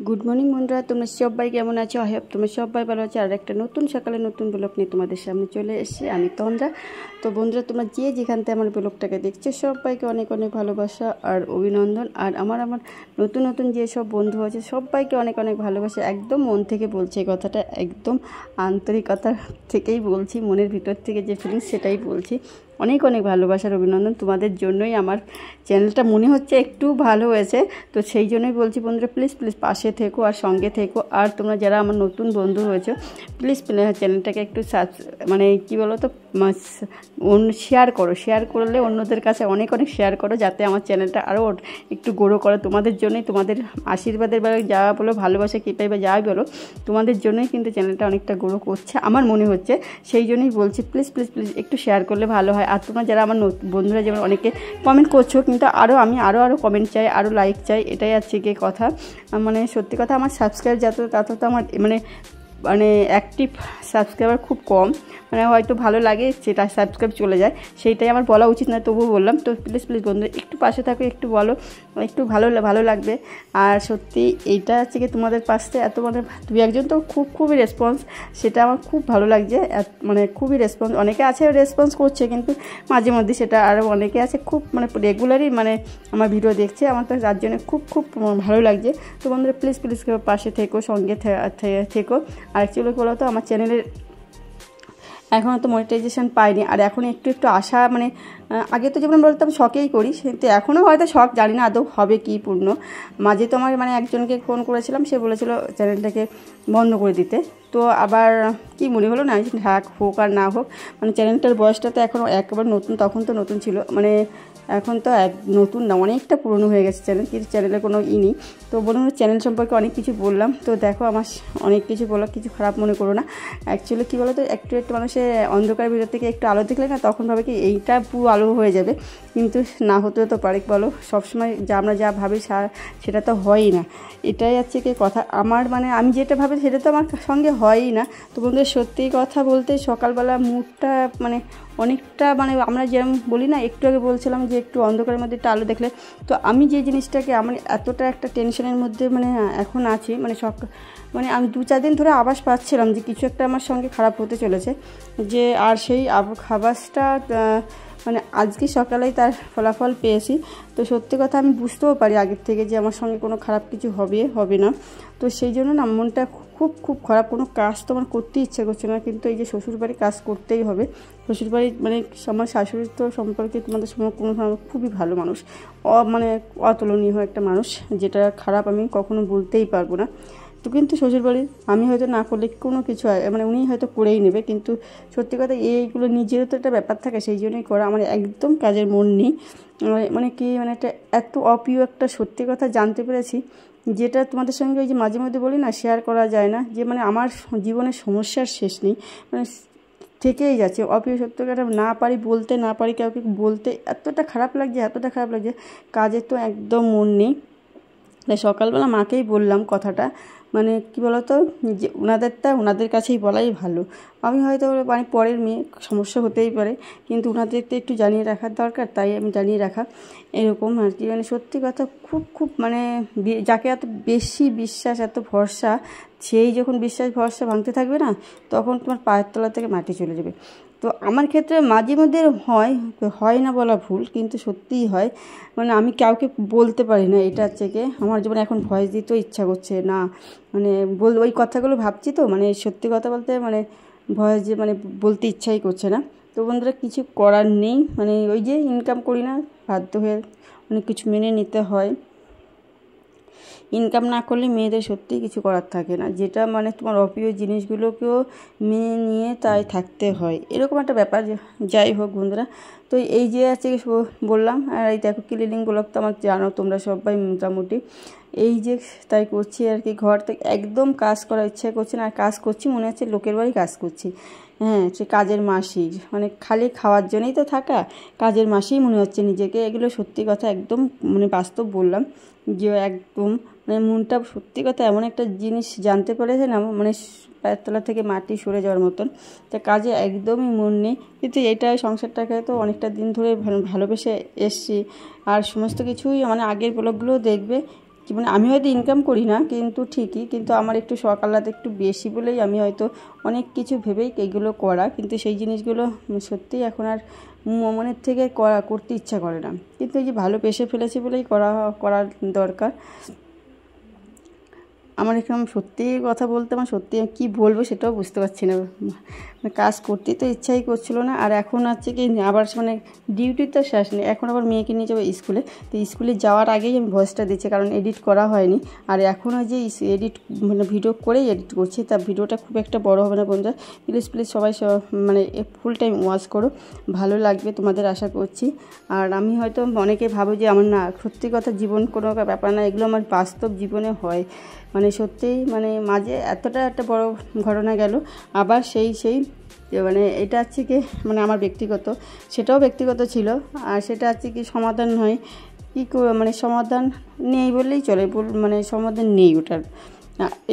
Good morning বন্ধুরা, তোমরা সবাই কেমন আছো? আই হোপ তোমরা সবাই ভালো আছো। আর একটা নতুন সকালে নতুন ব্লগ নিয়ে তোমাদের সামনে চলে এসেছি আমি তন্দ্রা। তো বন্ধুরা, তোমরা যে যেখান থেকে আমার ব্লগটাকে দেখছো সবাইকে অনেক অনেক ভালোবাসা আর অভিনন্দন। আর আমার নতুন নতুন যেসব বন্ধু আছে সবাইকে অনেক অনেক ভালোবাসা। একদম মন থেকে বলছি এই কথাটা, একদম আন্তরিকতা থেকেই বলছি, মনের ভিতর থেকে যে ফিলিংস সেটাই বলছি। অনেক অনেক ভালোবাসার অভিনন্দন তোমাদের জন্যই। আমার চ্যানেলটা মনে হচ্ছে একটু ভালো হয়েছে, তো সেই জন্যই বলছি বন্ধুরা, প্লিজ প্লিজ পাশে থেকো আর সঙ্গে থেকো। আর তোমরা যারা আমার নতুন বন্ধু হয়েছো প্লিজ চ্যানেলটাকে একটু মানে কী বলো তো, শেয়ার করো। শেয়ার করলে অন্যদের কাছে অনেক অনেক শেয়ার করো, যাতে আমার চ্যানেলটা আরও একটু গ্রো করে। তোমাদের জন্যই, তোমাদের আশীর্বাদের বা যা বলো, ভালোবাসা কীটাই বা যাই বলো, তোমাদের জন্যই কিন্তু চ্যানেলটা অনেকটা গ্রো করছে আমার মনে হচ্ছে। সেই জন্যই বলছি প্লিজ প্লিজ প্লিজ একটু শেয়ার করলে ভালো হয়। আর তোমরা যারা আমার বন্ধুরা যেমন অনেকে কমেন্ট করছো, কিন্তু আমি আরও কমেন্ট চাই, আরও লাইক চাই, এটাই আছে কি কথা। মানে সত্যি কথা, আমার সাবস্ক্রাইব তত তো আমার মানে অ্যাক্টিভ সাবস্ক্রাইবার খুব কম। মানে হয়তো ভালো লাগে সেটা সাবস্ক্রাইব চলে যায়, সেইটাই আমার বলা উচিত না, তবুও বললাম। তো প্লিজ প্লিজ বন্ধু একটু পাশে থাকো, একটু বলো, একটু ভালো লাগবে। আর সত্যি এইটা হচ্ছে কি, তোমাদের পাশে এত মানে দু একজন তো খুবই রেসপন্স, সেটা আমার খুব ভালো লাগছে। মানে খুবই রেসপন্স, অনেকে আছে রেসপন্স করছে, কিন্তু মাঝে মধ্যে সেটা আরও অনেকে আছে খুব মানে রেগুলারই মানে আমার ভিডিও দেখছে, আমার তো তার জন্য খুব ভালো লাগছে। তো বন্ধুরা প্লিজ প্লিজ পাশে থেকো, সঙ্গে থেকো। আর অ্যাকচুয়ালি বলো তো, আমার চ্যানেলের এখনও তো মনিটাইজেশন পাইনি। আর এখন একটু আশা, মানে আগে তো যেমন বলতাম শখেই করি, কিন্তু এখনও হয়তো শখ, জানি না আদৌ হবে কি পূর্ণ। মাঝে তো আমার মানে একজনকে ফোন করেছিলাম, সে বলেছিল চ্যানেলটাকে বন্ধ করে দিতে। তো আবার কি মনে হলো না, হোক আর না হোক, মানে চ্যানেলটার বয়সটা তো এখনও একবার নতুন, তখন তো নতুন ছিল, মানে এখন তো নতুন না, অনেকটা পুরনো হয়ে গেছে চ্যানেল, কিন্তু চ্যানেলে কোনো নেই। তো বলুন, চ্যানেল সম্পর্কে অনেক কিছু বললাম। তো দেখো, আমার অনেক কিছু বললাম, কিছু খারাপ মনে করো না। অ্যাকচুয়ালি কী বলো তো, একটু মানুষের অন্ধকারের ভিতর থেকে একটু আলো দেখলে না, তখন ভাবে কি এইটা পুরো আলো হয়ে যাবে, কিন্তু না হতেও তো পারে। বলো, সবসময় আমরা যা ভাবি সেটা তো হয়ই না। এটাই হচ্ছে কি কথা আমার, মানে আমি যেটা ভাবি সেটা তো আমার সঙ্গে হয়ই না। তো বন্ধুদের সত্যি কথা বলতে, সকালবেলা মুডটা মানে অনেকটা, মানে আমরা যেমন বলি না, একটু আগে বলছিলাম যে একটু অন্ধকারের মধ্যে একটা আলো দেখলে, তো আমি যে জিনিসটাকে আমার এতটা একটা টেনশনের মধ্যে মানে এখন আছি, মানে আমি 2-4 দিন ধরে আভাস পাচ্ছিলাম যে কিছু একটা আমার সঙ্গে খারাপ হতে চলেছে, যে আর সেই আভাসটা মানে আজকে সকালেই তার ফলাফল পেয়েছি। তো সত্যি কথা, আমি বুঝতেও পারি আগের থেকে যে আমার সঙ্গে কোনো খারাপ কিছু হবে না। তো সেই জন্য না মনটা খুব খারাপ। কোনো কাজ তো আমার করতে ইচ্ছা করছে না, কিন্তু এই যে শ্বশুরবাড়ি কাজ করতেই হবে। শ্বশুরবাড়ি মানে আমার শাশুড়ির তো সম্পর্কে তোমাদের সঙ্গে খুবই ভালো মানুষ, মানে অতুলনীয় একটা মানুষ, যেটা খারাপ আমি কখনো বলতেই পারবো না। তো কিন্তু শ্বশুরবাড়ির আমি হয়তো না করলে কোনো কিছু মানে উনি হয়তো করেই নেবে, কিন্তু সত্যি কথা এইগুলো নিজেরও তো একটা ব্যাপার থাকে, সেই জন্যই করা। আমার একদম কাজের মন নেই, মানে কি মানে একটা এত অপ্রিয় একটা সত্যি কথা জানতে পেরেছি, যেটা তোমাদের সঙ্গে ওই যে মাঝে মধ্যে বলি না, শেয়ার করা যায় না, যে মানে আমার জীবনের সমস্যার শেষ নেই, মানে থেকেই যাচ্ছে। অপ্রিয় সত্যটা না পারি কাউকে বলতে, এতটা খারাপ লাগছে। কাজের তো একদম মন নেই। তাই সকালবেলা মাকেই বললাম কথাটা, মানে কী বলতো, যে ওনাদের কাছেই বলাই ভালো। আমি হয়তো মানে পরের মেয়ে, সমস্যা হতেই পারে, কিন্তু ওনাদেরকে একটু জানিয়ে রাখার দরকার, তাই আমি জানিয়ে রাখা এরকম আর কি। মানে সত্যি কথা, খুব মানে যাকে এত বেশি বিশ্বাস, এত ভরসা, সেই যখন বিশ্বাস ভরসা ভাঙতে থাকবে না, তখন তোমার পায়ের তলা থেকে মাটি চলে যাবে। তো আমার ক্ষেত্রে মাঝে মধ্যে হয় না বলা ভুল, কিন্তু সত্যিই হয়। মানে আমি কাউকে বলতে পারি না, এটা হচ্ছে কি আমার জীবনে এখন ভয়েস দিতেও ইচ্ছা করছে না, মানে ওই কথাগুলো ভাবছি, তো মানে সত্যি কথা বলতে মানে ভয়েস মানে বলতে ইচ্ছাই করছে না। তো বন্ধুরা, কিছু করার নেই, মানে ওই যে ইনকাম করি না, বাধ্য হয়ে অনেক কিছু মেনে নিতে হয়। ইনকাম না করলে মেয়েদের সত্যিই কিছু করার থাকে না, যেটা মানে তোমার অপ্রিয় জিনিসগুলোকেও মেনে নিয়ে তাই থাকতে হয়, এরকম একটা ব্যাপার। যাই হোক বন্ধুরা, তো এই যে আছে বললাম। আর এই দেখো, ক্লিনিং ব্লগ তো আমার জানো তোমরা সবাই মোটামুটি, এই যে তাই করছি আর কি। ঘর থেকে একদম কাজ করার ইচ্ছা করছে না, আর কাজ করছি মনে হচ্ছে লোকের বাড়ি কাজ করছি। হ্যাঁ, সে কাজের মাসি, মানে খালি খাওয়ার জন্যই তো থাকা, কাজের মাসিই মনে হচ্ছে নিজেকে। এগুলো সত্যি কথা, একদম মানে বাস্তব বললাম, যে একদম মানে মনটা সত্যি কথা এমন একটা জিনিস জানতে পেরেছে না, মানে পায়ের তলা থেকে মাটি সরে যাওয়ার মতন। তা কাজে একদমই মন নেই, কিন্তু এইটাই সংসারটাকে তো অনেকটা দিন ধরে ভালোবেসে এসছি। আর সমস্ত কিছুই মানে আগের ব্লগগুলোও দেখবে, মানে আমি হয়তো ইনকাম করি না, কিন্তু ঠিকই, কিন্তু আমার একটু শখ আহ্লাদ একটু বেশি বলেই আমি হয়তো অনেক কিছু ভেবেই এগুলো করা, কিন্তু সেই জিনিসগুলো সত্যিই এখন আর মনের থেকে করতে ইচ্ছা করে না, কিন্তু এই যে ভালো পেশে ফেলেছি বলেই করার দরকার। আমার এখানে সত্যি কথা বলতে আমার সত্যি কী বলবো সেটাও বুঝতে পারছি না, কাজ করতে তো ইচ্ছাই করছিল না। আর এখন হচ্ছে কি আবার মানে ডিউটি তো শেষ নেই, এখন আবার মেয়েকে নিয়ে যাবো স্কুলে, তো স্কুলে যাওয়ার আগেই আমি ভয়েসটা দিচ্ছি, কারণ এডিট করা হয়নি। আর এখন ওই যে এডিট মানে ভিডিও করেই এডিট করছি, তা ভিডিওটা খুব একটা বড় হবে না বন্ধুরা, প্লিজ সবাই মানে ফুল টাইম ওয়াচ করো, ভালো লাগবে তোমাদের আশা করছি। আর আমি হয়তো অনেকে ভাবো যে আমার না, সত্যি কথা জীবন কোনো ব্যাপার না, এগুলো আমার বাস্তব জীবনে হয়, মানে সত্যিই মানে মাঝে এতটা একটা বড় ঘটনা গেল, আবার সেই মানে এটা হচ্ছে কি মানে আমার ব্যক্তিগত, সেটাও ব্যক্তিগত ছিল, আর সেটা হচ্ছে কি সমাধান হয় কী মানে সমাধান নেই বললেই চলে, মানে সমাধান নেই ওটার,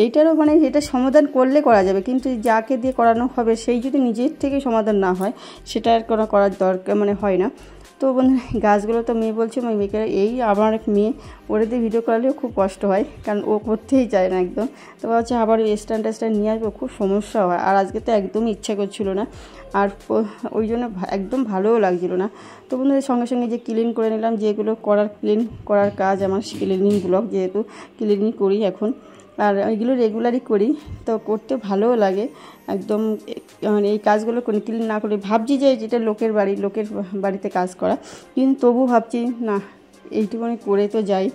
এইটারও মানে এটা সমাধান করলে করা যাবে, কিন্তু যাকে দিয়ে করানো হবে সেই যদি নিজের থেকে সমাধান না হয় সেটা আর কোনো করার দরকার মানে হয় না। তো বন্ধু গাছগুলো তো মেয়ে বলছে মেয়েকে, এই আমার এক মেয়ে ওরে দিয়ে ভিডিও করালেও খুব কষ্ট হয়, কারণ ও করতেই চায় না একদম, তো হচ্ছে আবার ওই স্ট্যান্ড নিয়ে আসবো, খুব সমস্যা হয়। আর আজকে তো একদমই ইচ্ছা করছিল না, আর ওই জন্য একদম ভালোও লাগছিল না। তো বন্ধুদের সঙ্গে সঙ্গে যে ক্লিন করে নিলাম, যেগুলো ক্লিন করার কাজ আমার, ক্লিনিং ব্লগ যেহেতু ক্লিনিং করি এখন, আর এইগুলো রেগুলারই করি, তো করতে ভালোও লাগে একদম। মানে এই কাজগুলো ক্লিন না করে ভাবছি যে যেটা লোকের বাড়িতে কাজ করা, কিন্তু তবু ভাবছি না এইটুকুনি করে তো যাই,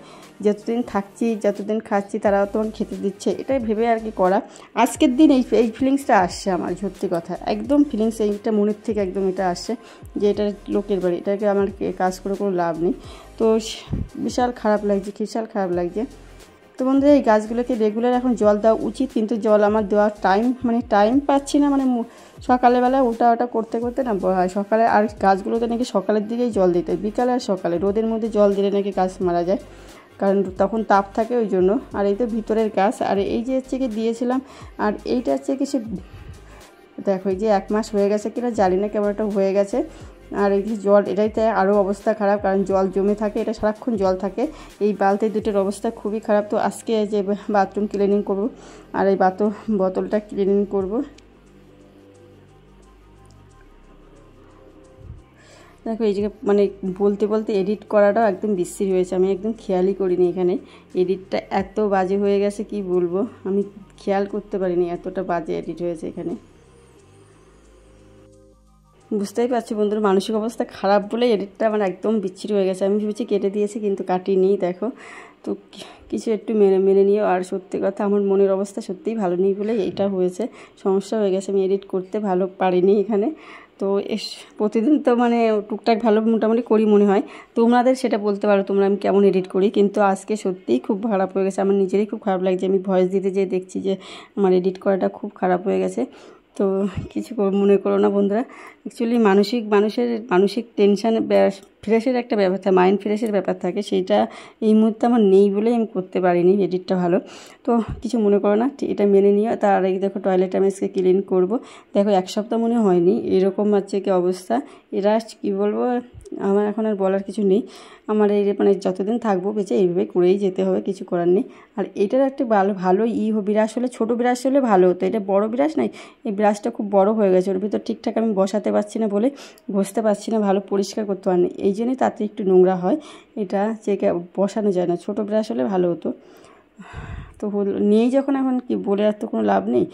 যতদিন থাকছি যতদিন খাচ্ছি তারাও তো খেতে দিচ্ছে, এটাই ভেবে আর কি করা। আজকের দিন এই ফিলিংসটা আসছে আমার, সত্যি কথা একদম ফিলিংস এইটা মনের থেকে একদম এটা আসছে যে এটা লোকের বাড়ি, এটাকে আমার কাজ করে কোনো লাভ নেই। তো বিশাল খারাপ লাগছে। তো বন্ধুরা এই গাছগুলোকে রেগুলার এখন জল দেওয়া উচিত, কিন্তু জল আমার দেওয়ার টাইম পাচ্ছি না, মানে সকালবেলা ওটা করতে না সকালে, আর গাছগুলোতে নাকি সকালের দিকেই জল দিতে, বিকালে আর সকালে, রোদের মধ্যে জল দিলে নাকি গাছ মারা যায়, কারণ তখন তাপ থাকে ওই জন্য। আর এই তো ভিতরের গাছ, আর এই যে হচ্ছে কি দিয়েছিলাম, আর এইটা হচ্ছে কি সে দেখো এই যে 1 মাস হয়ে গেছে কিনা জানি না, কেমন একটা হয়ে গেছে। আর এই যে জল, এটাইতে আরও অবস্থা খারাপ, কারণ জল জমে থাকে, এটা সারাক্ষণ জল থাকে, এই বালতি দুটোর অবস্থা খুবই খারাপ। তো আজকে যে বাথরুম ক্লিনিং করব, আর এই বোতলটা ক্লিনিং করব। দেখো এই যে মানে বলতে এডিট করাটাও একদম বিশ্রী হয়েছে, আমি একদম খেয়ালই করিনি এখানে এডিটটা এত বাজে হয়ে গেছে, কি বলবো, আমি খেয়াল করতে পারিনি এতটা বাজে এডিট হয়েছে এখানে। বুঝতেই পারছি বন্ধুরা, মানসিক অবস্থা খারাপ বলে এডিটটা আমার একদম বিচ্ছিরি হয়ে গেছে, আমি ভেবেছি কেটে দিয়েছি কিন্তু কাটিনি, দেখো তো কিছু একটু মেনে নিও। আর সত্যি কথা আমার মনের অবস্থা সত্যিই ভালো নেই বলে এইটা হয়েছে, সমস্যা হয়ে গেছে, আমি এডিট করতে ভালো পারিনি এখানে। তো প্রতিদিন তো মানে টুকটাক ভালো মোটামুটি করি মনে হয়, তোমাদের সেটা বলতে পারো তোমরা আমি কেমন এডিট করি, কিন্তু আজকে সত্যিই খুব খারাপ হয়ে গেছে, আমার নিজেরই খুব খারাপ লাগছে, আমি ভয়েস দিতে যেয়ে দেখছি যে আমার এডিট করাটা খুব খারাপ হয়ে গেছে। তো কিছু মনে করো না বন্ধুরা, অ্যাকচুয়ালি মানসিক টেনশান ফ্রেশের একটা ব্যাপার থাকে, মাইন্ড ফ্রেশের ব্যাপার থাকে, সেইটা এই মুহূর্তে আমার নেই বলেই আমি করতে পারিনি এডিটটা ভালো। তো কিছু মনে করো না, এটা মেনে নিও। তার আগে দেখো টয়লেট আমি আজকে ক্লিন করবো, দেখো 1 সপ্তাহ মনে হয়নি এরকম হচ্ছে কি অবস্থা, এরা কী বলবো, আমার এখন আর বলার কিছু নেই, আমার এই মানে যতদিন থাকবো বেঁচে এইভাবে করেই যেতে হবে, কিছু করার নেই। আর এটার একটা ভালো বিরাস হলে, ছোটো বিরাস হলে ভালো হতো, এটা বড় বিরাস নাই, এই বিরাসটা খুব বড় হয়ে গেছে, ওর ভিতর ঠিকঠাক আমি বসাতে পারছি না বলে, ঘষতে পারছি না, ভালো পরিষ্কার করতে পারিনি, এই জন্যই তাতে একটু নোংরা হয়, এটা চেকে বসানো যায় না, ছোটো বিরাস হলে ভালো হতো। তো নিয়েই যখন এখন কি বলে আর তো কোনো লাভ নেই।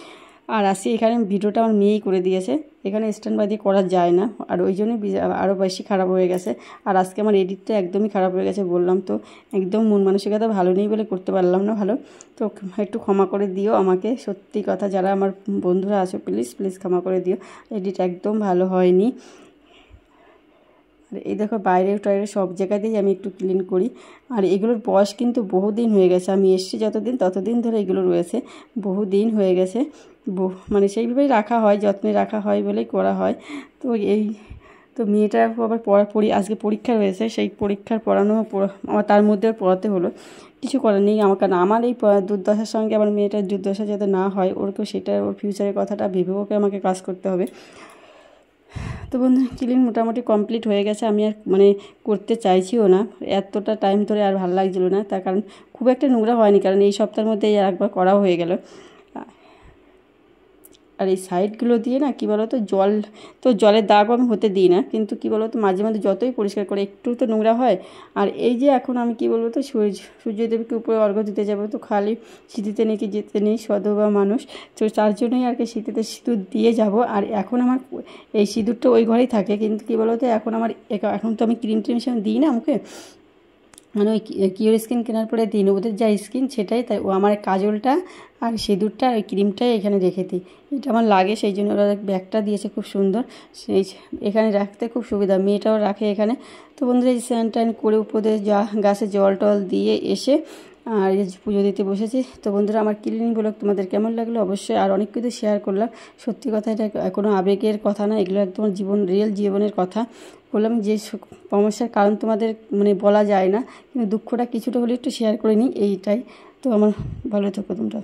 আর আসি এখানে ভিডিওটা আমার মেয়েই করে দিয়েছে, এখানে স্ট্যান্ড বাই দিয়ে করা যায় না, আর ওই জন্যই আরও বেশি খারাপ হয়ে গেছে। আর আজকে আমার এডিটটা একদমই খারাপ হয়ে গেছে, বললাম তো একদম মন মানসিকতা ভালো নেই বলে করতে পারলাম না ভালো, তো একটু ক্ষমা করে দিও আমাকে, সত্যি কথা যারা আমার বন্ধুরা আছো প্লিজ ক্ষমা করে দিও, এডিট একদম ভালো হয়নি। আর এই দেখো বাইরে টাইরে সব জায়গাতেই আমি একটু ক্লিন করি, আর এগুলোর বয়স কিন্তু বহুদিন হয়ে গেছে, আমি এসছি ততদিন ধরে এগুলো রয়েছে, বহুদিন হয়ে গেছে, মানে সেইভাবেই রাখা হয়, যত্নে রাখা হয় বলেই করা হয়। তো তো মেয়েটার আবার আজকে পরীক্ষা রয়েছে, সেই পরীক্ষার পড়ানো আমার তার মধ্যে পড়াতে হলো, কিছু করার নেই আমাকে না, আমার এই দুর্দশার সঙ্গে আমার মেয়েটার দুর্দশা যাতে না হয়, ওরকেও সেটা ওর ফিউচারের কথাটা ভেবে ওকে আমাকে কাজ করতে হবে। তো বন্ধু ক্লিন মোটামুটি কমপ্লিট হয়ে গেছে। আমি আর মানে করতে চাইছিও না, এতটা টাইম ধরে আর ভালো লাগছিলো না, তার কারণ খুব একটা নোংরা হয়নি, কারণ এই সপ্তাহের মধ্যে একবার করাও হয়ে গেল। আর এই সাইডগুলো দিয়ে না কী বলো তো জলের দাগও আমি হতে দিই না, কিন্তু কী বলো তো মাঝে মাঝে যতই পরিষ্কার করে একটু তো নোংরা হয়। আর এই যে এখন আমি কী বলবো তো সূর্যদেবকে উপরে অর্ঘ্য দিতে যাবো, তো খালি সিঁথিতে নিয়ে কি যেতে নেই, সধবা মানুষ, তো তার জন্যই আর কি সিঁথিতে সিঁদুর দিয়ে যাব। আর এখন আমার এই সিঁদুরটা ওই ঘরেই থাকে, কিন্তু কী বলো তো এখন আমার এখন তো আমি ক্রিম দিই না মুখে, মানে ওই কিওর স্কিন কেনার পরে দিন ওদের যা স্কিন সেটাই, তাই ও আমার কাজলটা আর সিঁদুরটা ওই ক্রিমটাই এখানে রেখে দিই, এটা আমার লাগে, সেই জন্য ওরা ব্যাগটা দিয়েছে খুব সুন্দর, সেই এখানে রাখতে খুব সুবিধা, মেয়েটাও রাখে এখানে। তো বন্ধুরা এই স্নান টান করে উপরে গাছে জল টল দিয়ে এসে আর এই পুজো দিতে বসেছি। তো বন্ধুরা আমার ক্লিনিং ব্লগ তোমাদের কেমন লাগলো অবশ্যই, আর অনেক কিছু শেয়ার করলাম। সত্যি কথা, এটা কোনো আবেগের কথা না, এগুলো একদম রিয়েল জীবনের কথা বললাম। যে সমস্যার কারণ তোমাদের মানে বলা যায় না, কিন্তু দুঃখটা কিছুটা হলে একটু শেয়ার করে নিই, এইটাই। তো আমার ভালো থেকো তোমরা।